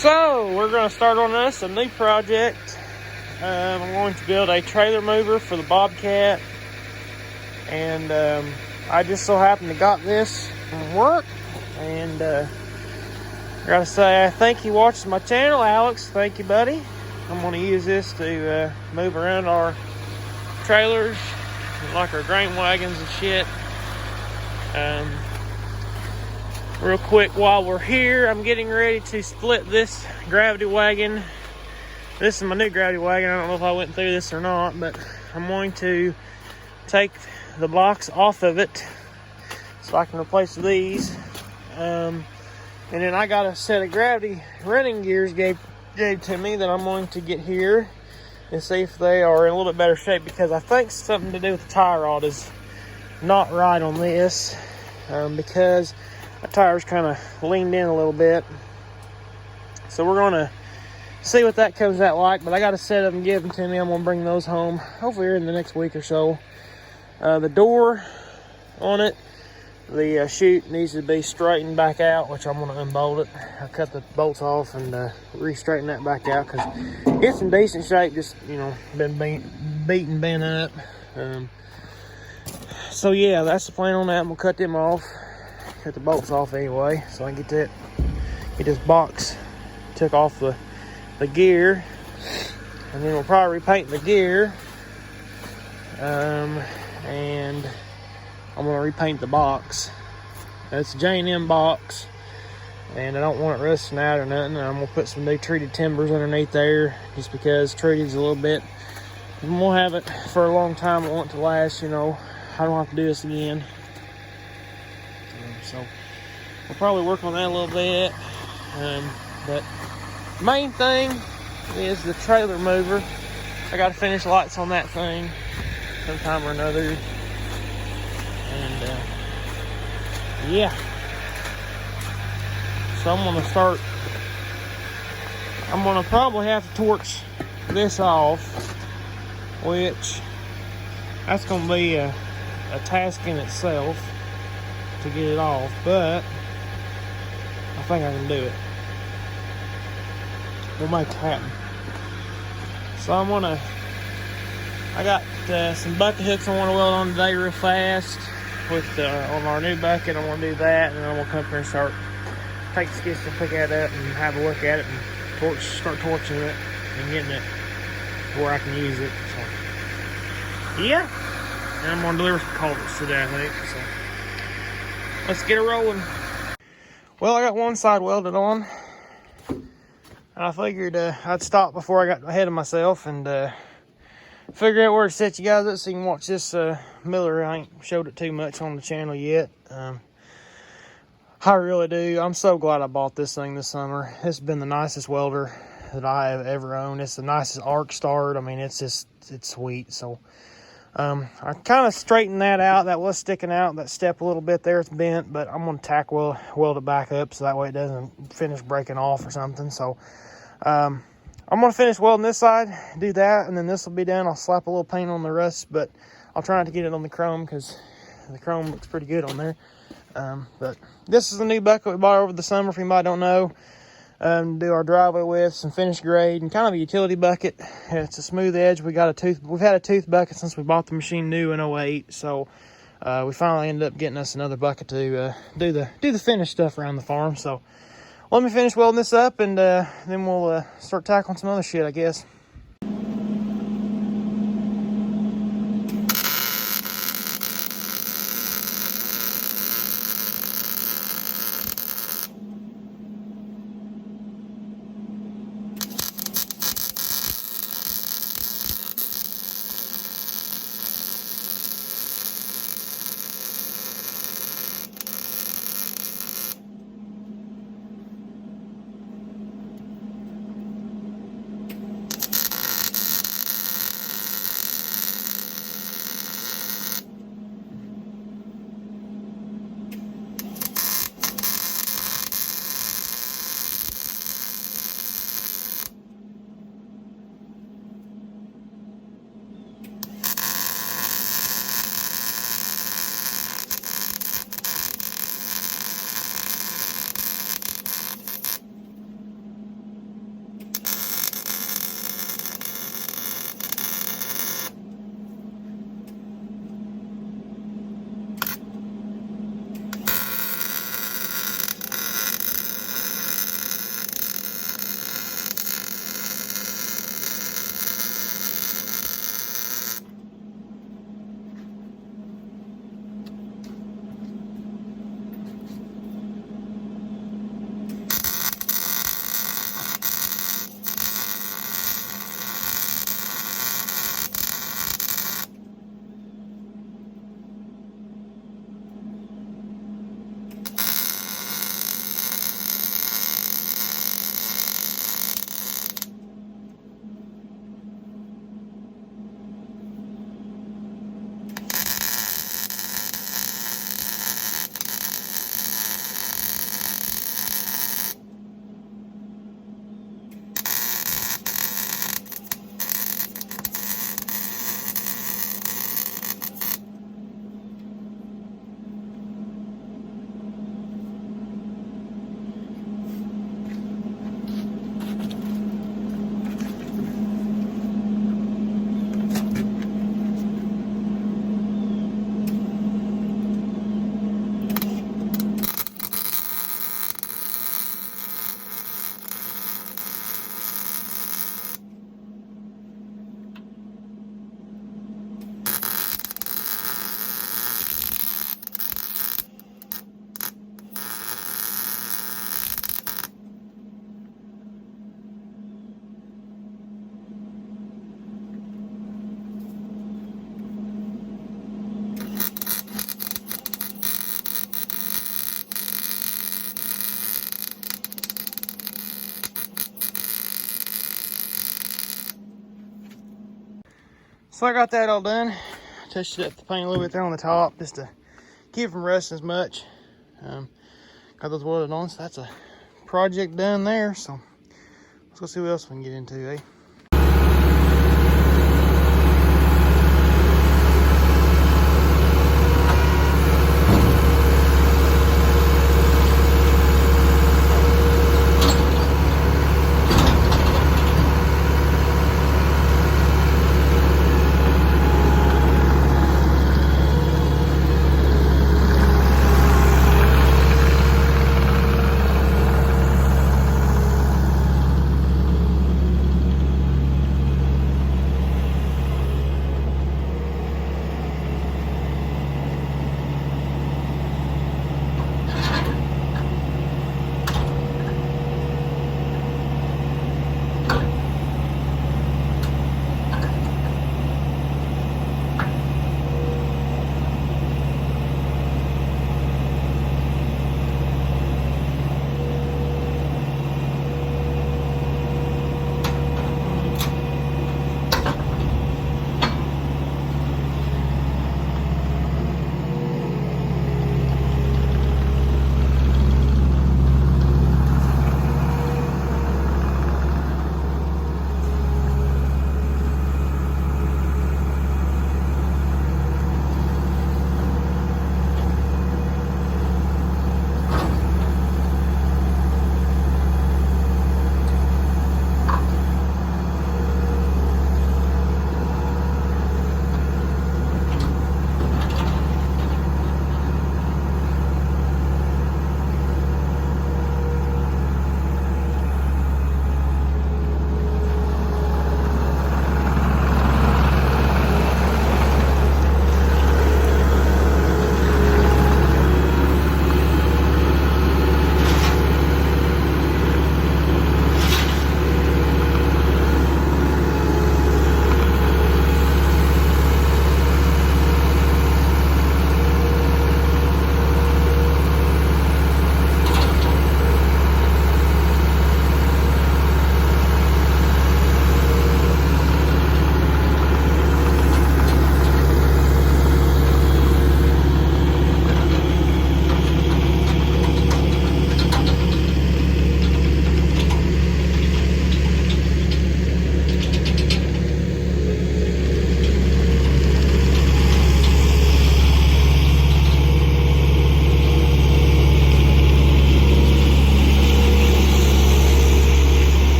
So we're going to start on this, a new project. I'm going to build a trailer mover for the Bobcat, and I just so happened to got this from work, and I gotta say I think you watches my channel, Alex. Thank you, buddy. I'm going to use this to move around our trailers, like our grain wagons and shit. Real quick, while we're here, I'm getting ready to split this gravity wagon. This is my new gravity wagon. I don't know if I went through this or not, but I'm going to take the blocks off of it so I can replace these. And then I got a set of gravity running gears gave to me that I'm going to get here and see if they are in a little bit better shape, because I think something to do with the tie rod is not right on this, because the tire's kind of leaned in a little bit. So we're going to see what that comes out like, but I got a set of them given to me. I'm going to bring those home hopefully here in the next week or so. The door on it, the chute needs to be straightened back out, which I'm going to unbolt it. I cut the bolts off and re-straighten that back out because it's in decent shape, just, you know, been beaten, bent up. So yeah, that's the plan on that. I'm going to cut them off. Cut the bolts off anyway, so I can get this box took off the gear, and then we'll probably repaint the gear, and I'm gonna repaint the box. It's a J&M box, and I don't want it rusting out or nothing. I'm gonna put some new treated timbers underneath there, just because treated's a little bit. We'll have it for a long time. I want it to last, you know. I don't have to do this again. So we'll probably work on that a little bit, but main thing is the trailer mover. I got to finish lights on that thing sometime or another, and yeah. So I'm gonna probably have to torch this off, which that's gonna be a task in itself to get it off, but I think I can do it. We'll make it happen. So I got some bucket hooks I want to weld on today real fast with on our new bucket. I want to do that, and then I'm gonna come here and take the skid steer, pick that up, and have a look at it, and start torching it and getting it to where I can use it. So yeah, and I'm gonna deliver some culverts today, I think. So let's get it rolling. Well, I got one side welded on. I figured I'd stop before I got ahead of myself and figure out where to set you guys up so you can watch this Miller. I ain't showed it too much on the channel yet. I really do. I'm so glad I bought this thing this summer. It's been the nicest welder that I have ever owned. It's the nicest arc start. I mean, it's sweet. So I kind of straightened that out. That was sticking out, that step a little bit there. It's bent, but I'm going to tack weld it back up so that way it doesn't finish breaking off or something. So I'm going to finish welding this side, do that, and then this will be done. I'll slap a little paint on the rust, but I'll try not to get it on the chrome because the chrome looks pretty good on there. But this is the new bucket we bought over the summer, if anybody don't know. Do our driveway with some finished grade and kind of a utility bucket. It's a smooth edge. We've had a tooth bucket since we bought the machine new in 08. So we finally ended up getting us another bucket to do the finished stuff around the farm. So let me finish welding this up, and then we'll start tackling some other shit, I guess. So I got that all done. Touched up the paint a little bit there on the top just to keep it from rusting as much. Got those welded on, so that's a project done there. So let's go see what else we can get into, eh?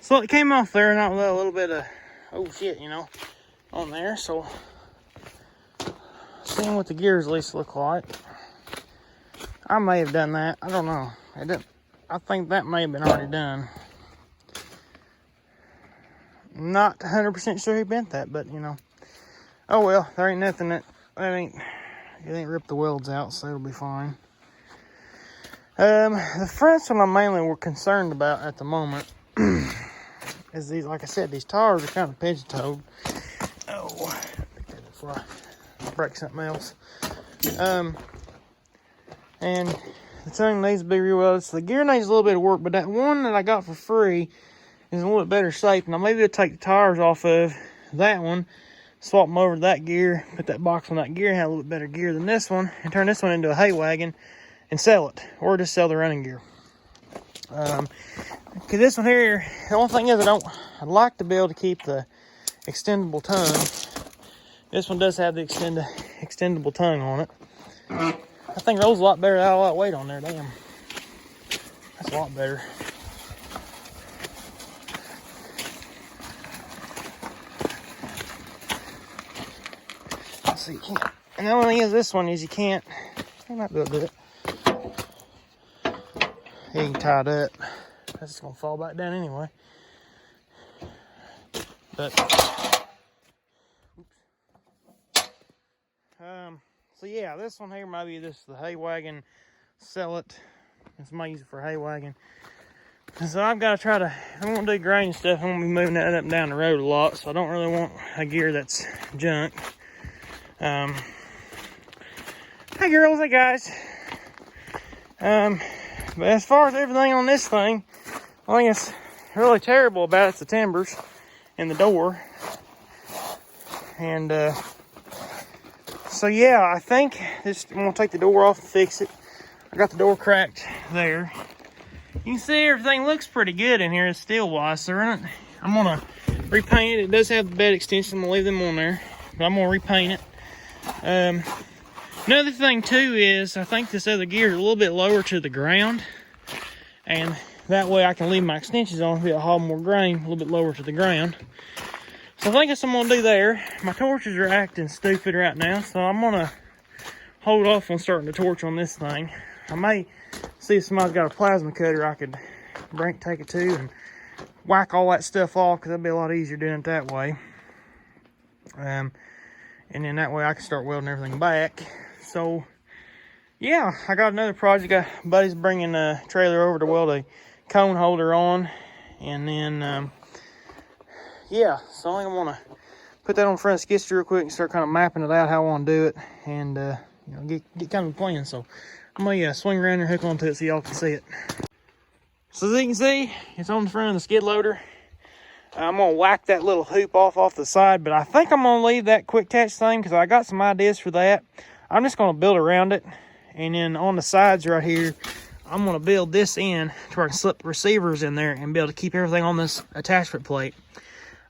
So it came off there, not with a little bit of, oh shit, you know, on there. So seeing what the gears at least look like. I may have done that. I don't know. I think that may have been already done. Not 100% sure he bent that, but you know. Oh well, there ain't nothing it ain't ripped the welds out, so it'll be fine. The fronts one I'm mainly concerned about at the moment is these, like I said, these tires are kind of pigeon-toed. Oh, pick that up before I break something else. And the tongue needs to be rewelded. So the gear needs a little bit of work, but that one that I got for free is in a little bit better shape. Now maybe I'll take the tires off of that one, swap them over to that gear, put that box on that gear, and have a little bit better gear than this one, and turn this one into a hay wagon and sell it, or just sell the running gear. Okay, this one here, the only thing is I'd like to be able to keep the extendable tongue. This one does have the extendable tongue on it. I think it rolls a lot better without a lot of weight on there. Damn, that's a lot better. Let's see, you can't. And the only thing is, this one is you can't. I might be able to do it. You can tie it up. That's just gonna fall back down anyway. But so yeah, this one here might be this the hay wagon. Sell it. It's my use it for hay wagon. So I've got to try to. I'm gonna do grain stuff. I'm gonna be moving that up and down the road a lot. So I don't really want a gear that's junk. Hey girls, hey guys. But as far as everything on this thing, I think it's really terrible about it's the timbers and the door. And so yeah, I think this, I'm gonna take the door off and fix it. I got the door cracked there. You can see everything looks pretty good in here. It's steel washer, isn't it? I'm gonna repaint it. It does have the bed extension. I'm gonna leave them on there, but I'm gonna repaint it. Another thing too is I think this other gear is a little bit lower to the ground, and that way I can leave my extensions on, be able to haul more grain a little bit lower to the ground. So I think that's what I'm gonna do there. My torches are acting stupid right now, so I'm gonna hold off on starting the torch on this thing. I may see if somebody's got a plasma cutter I could take it to and whack all that stuff off, because that'd be a lot easier doing it that way. And then that way I can start welding everything back. So yeah, I got another project. Buddy's bringing a trailer over to weld a cone holder on, and then yeah, so I think I'm gonna put that on front of the skid steer real quick and start kind of mapping it out how I want to do it, and you know, get kind of a plan. So I'm gonna swing around here, hook onto it so y'all can see it. So as you can see, it's on the front of the skid loader. I'm gonna whack that little hoop off the side, but I think I'm gonna leave that quick attach thing because I got some ideas for that. I'm just gonna build around it, and then on the sides right here, I'm gonna build this in to where I can slip receivers in there and be able to keep everything on this attachment plate.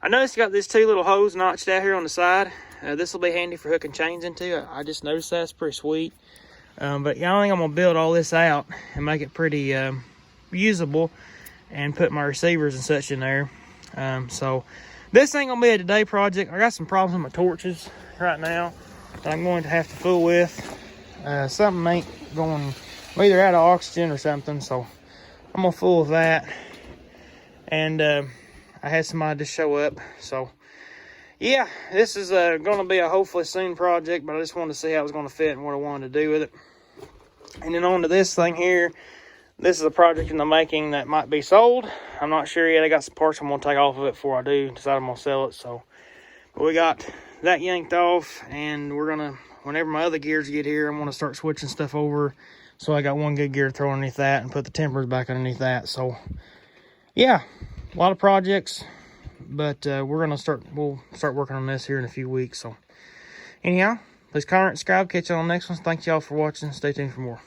I noticed you got these two little holes notched out here on the side. This will be handy for hooking chains into. I just noticed that's pretty sweet. But yeah, I think I'm gonna build all this out and make it pretty usable, and put my receivers and such in there. So this ain't gonna be a today project. I got some problems with my torches right now that I'm going to have to fool with. Something ain't going, I'm either out of oxygen or something, so I'm gonna fool with that. And I had somebody just show up, so yeah, this is gonna be a hopefully soon project, but I just wanted to see how it was gonna fit and what I wanted to do with it. And then on to this thing here. This is a project in the making that might be sold. I'm not sure yet. I got some parts I'm gonna take off of it before I do decide I'm gonna sell it. So, but we got that yanked off, and we're gonna, whenever my other gears get here, I'm gonna start switching stuff over. So I got one good gear to throw underneath that and put the timbers back underneath that. So yeah, a lot of projects, but we'll start working on this here in a few weeks. So anyhow, please comment, subscribe, catch you on the next one. Thank y'all for watching. Stay tuned for more.